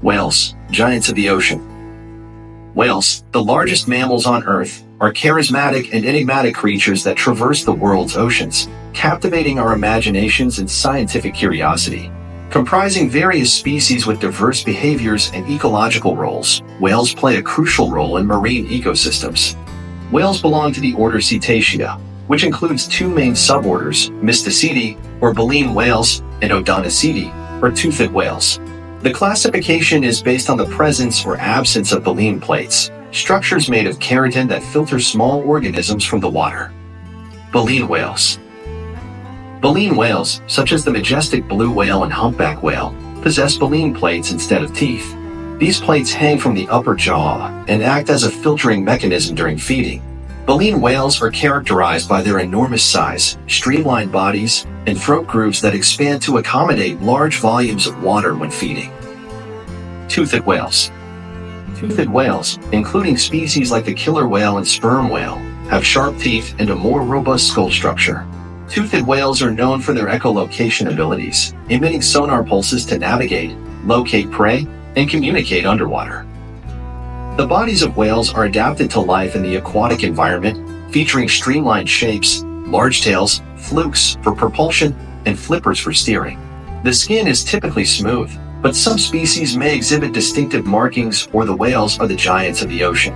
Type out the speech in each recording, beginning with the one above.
Whales, giants of the ocean. Whales, the largest mammals on Earth, are charismatic and enigmatic creatures that traverse the world's oceans, captivating our imaginations and scientific curiosity. Comprising various species with diverse behaviors and ecological roles, whales play a crucial role in marine ecosystems. Whales belong to the order Cetacea, which includes two main suborders, Mysticidae, or baleen whales, and Odontocedae, or toothed whales. The classification is based on the presence or absence of baleen plates, structures made of keratin that filter small organisms from the water. Baleen whales. Baleen whales, such as the majestic blue whale and humpback whale, possess baleen plates instead of teeth. These plates hang from the upper jaw and act as a filtering mechanism during feeding. Baleen whales are characterized by their enormous size, streamlined bodies, and throat grooves that expand to accommodate large volumes of water when feeding. Toothed whales. Toothed whales, including species like the killer whale and sperm whale, have sharp teeth and a more robust skull structure. Toothed whales are known for their echolocation abilities, emitting sonar pulses to navigate, locate prey, and communicate underwater. The bodies of whales are adapted to life in the aquatic environment, featuring streamlined shapes, large tails, flukes for propulsion, and flippers for steering. The skin is typically smooth, but some species may exhibit distinctive markings, or the whales are the giants of the ocean.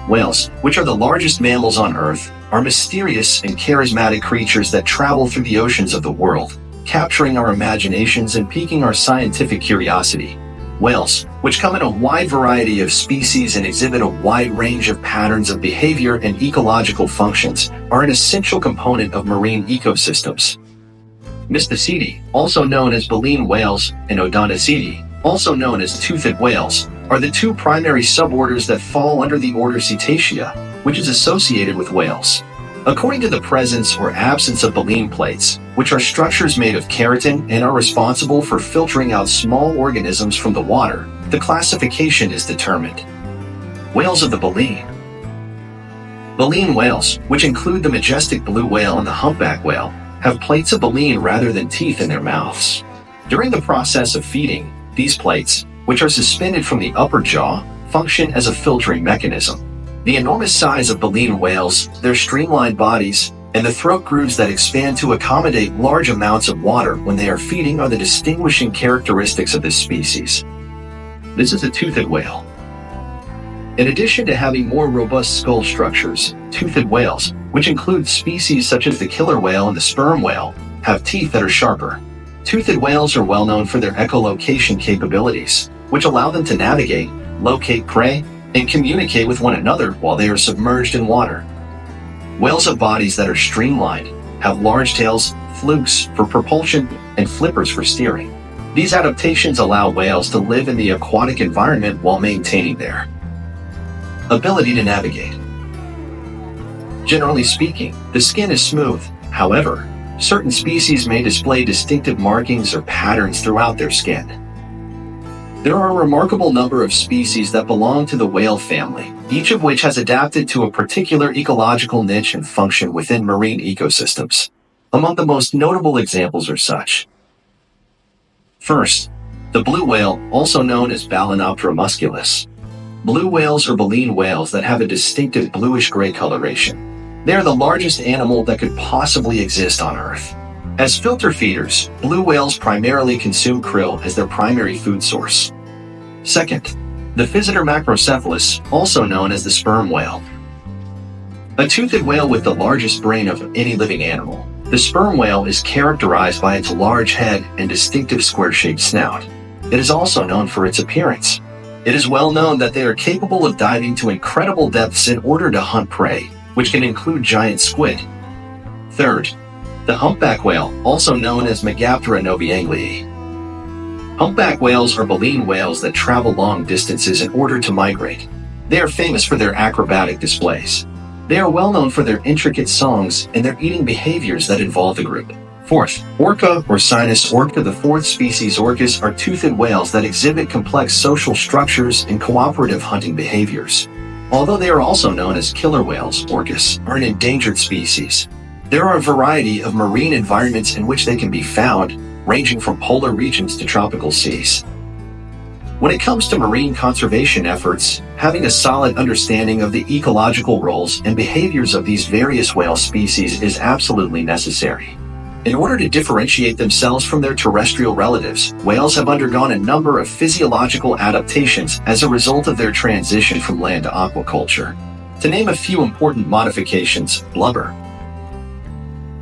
Whales, which are the largest mammals on Earth, are mysterious and charismatic creatures that travel through the oceans of the world, capturing our imaginations and piquing our scientific curiosity. Whales, which come in a wide variety of species and exhibit a wide range of patterns of behavior and ecological functions, are an essential component of marine ecosystems. Mysticidae, also known as baleen whales, and Odontocedae, also known as toothed whales, are the two primary suborders that fall under the order Cetacea, which is associated with whales. According to the presence or absence of baleen plates, which are structures made of keratin and are responsible for filtering out small organisms from the water, the classification is determined. Whales of the baleen. Baleen whales, which include the majestic blue whale and the humpback whale, have plates of baleen rather than teeth in their mouths. During the process of feeding, these plates, which are suspended from the upper jaw, function as a filtering mechanism. The enormous size of baleen whales, their streamlined bodies, and the throat grooves that expand to accommodate large amounts of water when they are feeding are the distinguishing characteristics of this species. This is a toothed whale. In addition to having more robust skull structures, toothed whales, which include species such as the killer whale and the sperm whale, have teeth that are sharper. Toothed whales are well known for their echolocation capabilities, which allow them to navigate, locate prey, and communicate with one another while they are submerged in water. Whales have bodies that are streamlined, have large tails, flukes for propulsion, and flippers for steering. These adaptations allow whales to live in the aquatic environment while maintaining their ability to navigate. Generally speaking, the skin is smooth. However, certain species may display distinctive markings or patterns throughout their skin. There are a remarkable number of species that belong to the whale family, each of which has adapted to a particular ecological niche and function within marine ecosystems. Among the most notable examples are such. First, the blue whale, also known as Balænoptera musculus. Blue whales are baleen whales that have a distinctive bluish-gray coloration. They are the largest animal that could possibly exist on Earth. As filter feeders, blue whales primarily consume krill as their primary food source. Second, the Physeter macrocephalus, also known as the sperm whale. A toothed whale with the largest brain of any living animal, the sperm whale is characterized by its large head and distinctive square-shaped snout. It is also known for its appearance. It is well known that they are capable of diving to incredible depths in order to hunt prey, which can include giant squid. Third, the humpback whale, also known as Megaptera novaanglii. Humpback whales are baleen whales that travel long distances in order to migrate. They are famous for their acrobatic displays. They are well known for their intricate songs and their eating behaviors that involve the group. Fourth, orca or Sinus orca. The fourth species, orcas, are toothed whales that exhibit complex social structures and cooperative hunting behaviors. Although they are also known as killer whales, orcas are an endangered species. There are a variety of marine environments in which they can be found, ranging from polar regions to tropical seas. When it comes to marine conservation efforts, having a solid understanding of the ecological roles and behaviors of these various whale species is absolutely necessary. In order to differentiate themselves from their terrestrial relatives, whales have undergone a number of physiological adaptations as a result of their transition from land to aquaculture. To name a few important modifications: blubber.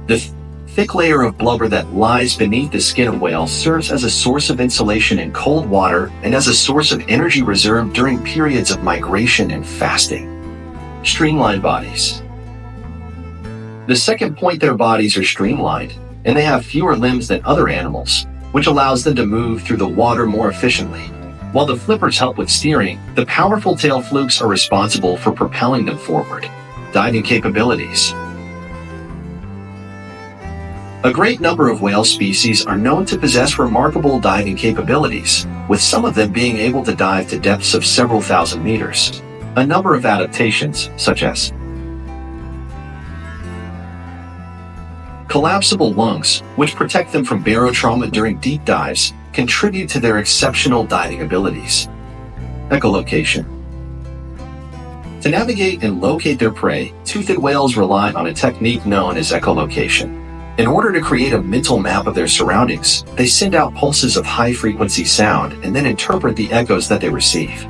The thick layer of blubber that lies beneath the skin of whales serves as a source of insulation in cold water and as a source of energy reserve during periods of migration and fasting. Streamlined bodies. The second point, their bodies are streamlined, and they have fewer limbs than other animals, which allows them to move through the water more efficiently. While the flippers help with steering, the powerful tail flukes are responsible for propelling them forward. Diving capabilities. A great number of whale species are known to possess remarkable diving capabilities, with some of them being able to dive to depths of several thousand meters. A number of adaptations, such as collapsible lungs, which protect them from barotrauma during deep dives, contribute to their exceptional diving abilities. Echolocation. To navigate and locate their prey, toothed whales rely on a technique known as echolocation. In order to create a mental map of their surroundings, they send out pulses of high-frequency sound and then interpret the echoes that they receive.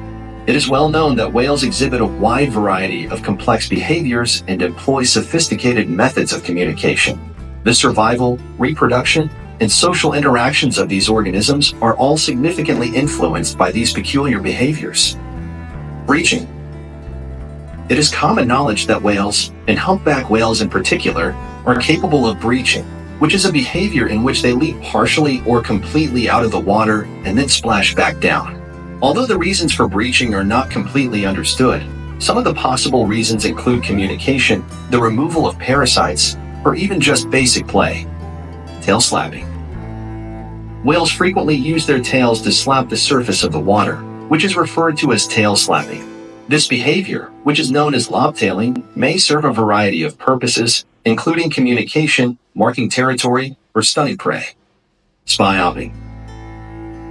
It is well known that whales exhibit a wide variety of complex behaviors and employ sophisticated methods of communication. The survival, reproduction, and social interactions of these organisms are all significantly influenced by these peculiar behaviors. Breaching. It is common knowledge that whales, and humpback whales in particular, are capable of breaching, which is a behavior in which they leap partially or completely out of the water and then splash back down. Although the reasons for breaching are not completely understood, some of the possible reasons include communication, the removal of parasites, or even just basic play. Tail slapping. Whales frequently use their tails to slap the surface of the water, which is referred to as tail slapping. This behavior, which is known as lobtailing, may serve a variety of purposes, including communication, marking territory, or stunning prey. Spy-hopping.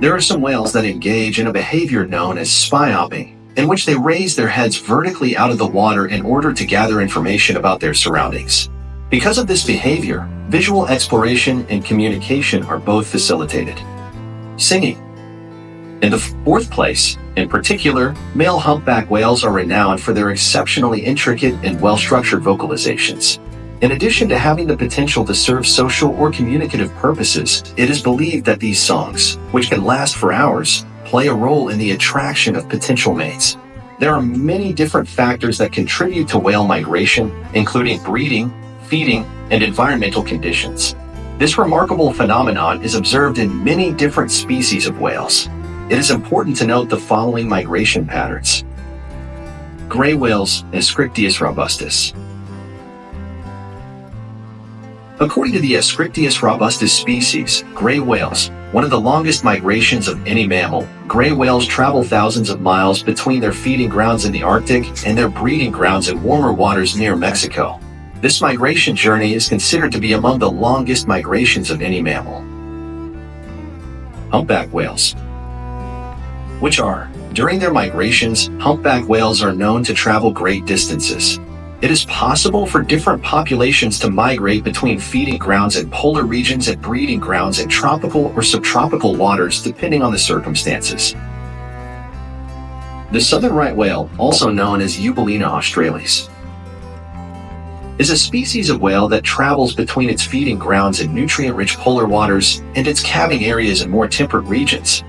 There are some whales that engage in a behavior known as spy-hopping, in which they raise their heads vertically out of the water in order to gather information about their surroundings. Because of this behavior, visual exploration and communication are both facilitated. Singing. In the fourth place, in particular, male humpback whales are renowned for their exceptionally intricate and well-structured vocalizations. In addition to having the potential to serve social or communicative purposes, it is believed that these songs, which can last for hours, play a role in the attraction of potential mates. There are many different factors that contribute to whale migration, including breeding, feeding, and environmental conditions. This remarkable phenomenon is observed in many different species of whales. It is important to note the following migration patterns. Gray whales, Ascriptius robustus. According to the Ascriptius robustus species, gray whales, one of the longest migrations of any mammal, gray whales travel thousands of miles between their feeding grounds in the Arctic and their breeding grounds in warmer waters near Mexico. This migration journey is considered to be among the longest migrations of any mammal. Humpback whales, which are, during their migrations, humpback whales are known to travel great distances. It is possible for different populations to migrate between feeding grounds in polar regions and breeding grounds in tropical or subtropical waters depending on the circumstances. The southern right whale, also known as Eubulina australis, is a species of whale that travels between its feeding grounds in nutrient-rich polar waters and its calving areas in more temperate regions.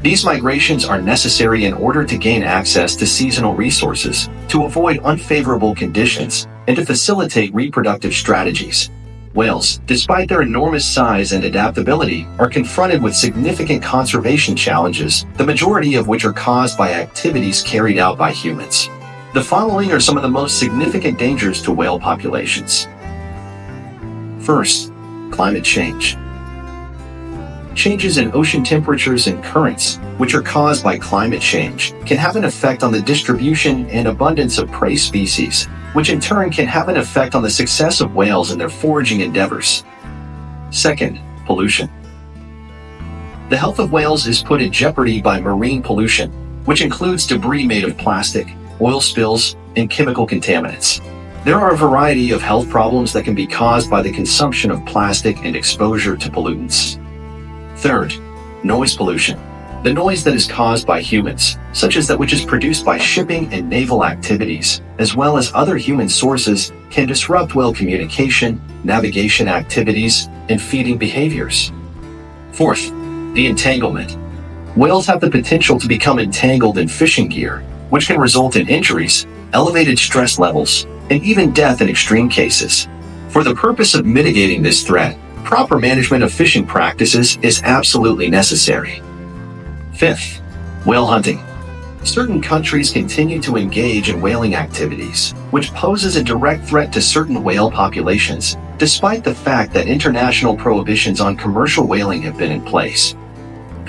These migrations are necessary in order to gain access to seasonal resources, to avoid unfavorable conditions, and to facilitate reproductive strategies. Whales, despite their enormous size and adaptability, are confronted with significant conservation challenges, the majority of which are caused by activities carried out by humans. The following are some of the most significant dangers to whale populations. First, climate change. Changes in ocean temperatures and currents, which are caused by climate change, can have an effect on the distribution and abundance of prey species, which in turn can have an effect on the success of whales in their foraging endeavors. Second, pollution. The health of whales is put in jeopardy by marine pollution, which includes debris made of plastic, oil spills, and chemical contaminants. There are a variety of health problems that can be caused by the consumption of plastic and exposure to pollutants. Third, noise pollution. The noise that is caused by humans, such as that which is produced by shipping and naval activities, as well as other human sources, can disrupt whale communication, navigation activities, and feeding behaviors. Fourth, the entanglement. Whales have the potential to become entangled in fishing gear, which can result in injuries, elevated stress levels, and even death in extreme cases. For the purpose of mitigating this threat, proper management of fishing practices is absolutely necessary. Fifth, whale hunting. Certain countries continue to engage in whaling activities, which poses a direct threat to certain whale populations, despite the fact that international prohibitions on commercial whaling have been in place.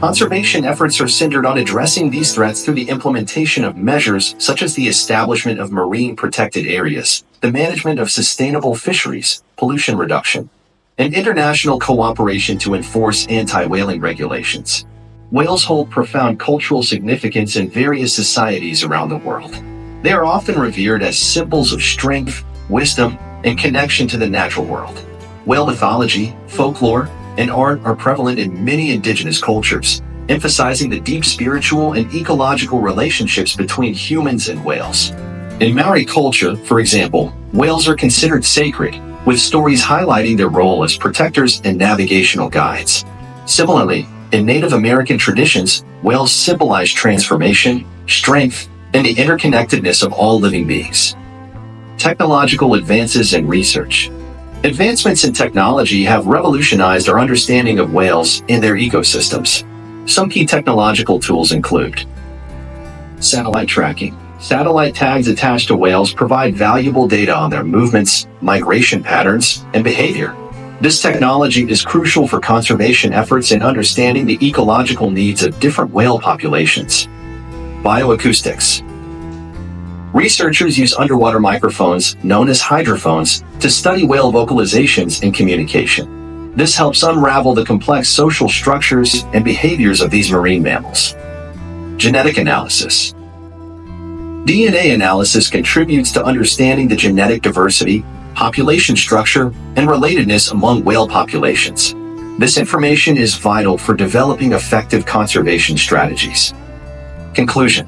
Conservation efforts are centered on addressing these threats through the implementation of measures such as the establishment of marine protected areas, the management of sustainable fisheries, pollution reduction, and international cooperation to enforce anti-whaling regulations. Whales hold profound cultural significance in various societies around the world. They are often revered as symbols of strength, wisdom, and connection to the natural world. Whale mythology, folklore, and art are prevalent in many indigenous cultures, emphasizing the deep spiritual and ecological relationships between humans and whales. In Maori culture, for example, whales are considered sacred, with stories highlighting their role as protectors and navigational guides. Similarly, in Native American traditions, whales symbolize transformation, strength, and the interconnectedness of all living beings. Technological advances in research. Advancements in technology have revolutionized our understanding of whales and their ecosystems. Some key technological tools include satellite tracking. Satellite tags attached to whales provide valuable data on their movements, migration patterns, and behavior. This technology is crucial for conservation efforts in understanding the ecological needs of different whale populations. Bioacoustics. Researchers use underwater microphones, known as hydrophones, to study whale vocalizations and communication. This helps unravel the complex social structures and behaviors of these marine mammals. Genetic analysis. DNA analysis contributes to understanding the genetic diversity, population structure, and relatedness among whale populations. This information is vital for developing effective conservation strategies. Conclusion.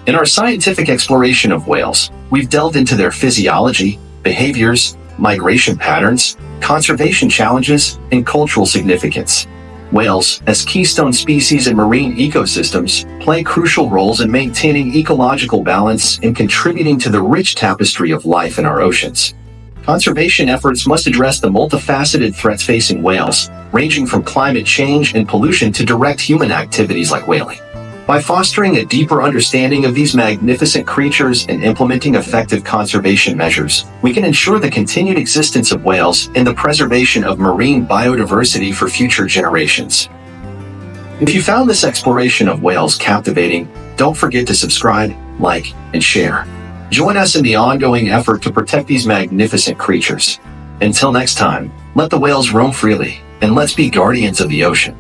In our scientific exploration of whales, we've delved into their physiology, behaviors, migration patterns, conservation challenges, and cultural significance. Whales, as keystone species in marine ecosystems, play crucial roles in maintaining ecological balance and contributing to the rich tapestry of life in our oceans. Conservation efforts must address the multifaceted threats facing whales, ranging from climate change and pollution to direct human activities like whaling. By fostering a deeper understanding of these magnificent creatures and implementing effective conservation measures, we can ensure the continued existence of whales and the preservation of marine biodiversity for future generations. If you found this exploration of whales captivating, don't forget to subscribe, like, and share. Join us in the ongoing effort to protect these magnificent creatures. Until next time, let the whales roam freely, and let's be guardians of the ocean.